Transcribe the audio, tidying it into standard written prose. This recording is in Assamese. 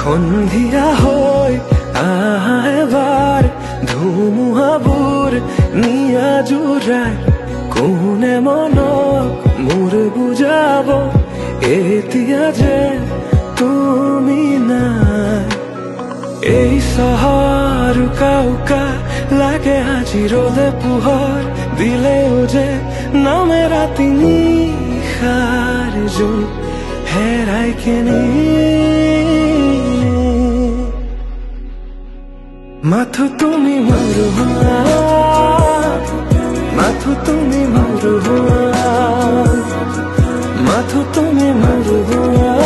সন্ধিয়া হৈ আহা এবাৰ ধুমুহাবোৰ নিয়া জোৰাই কোনে মনক মোৰ বুজাব এতিয়া যে তুমি নাই এই চহৰ উকা উকা লাগে আজি ৰ'দে পোহৰ দিলেও যে নামে ৰাতি নিশাৰ জোন হেৰাই কিনি মাথো তুমি মোৰ হোৱা মাথো তুমি মোৰ হোৱা মাথো তুমি মোৰ হোৱা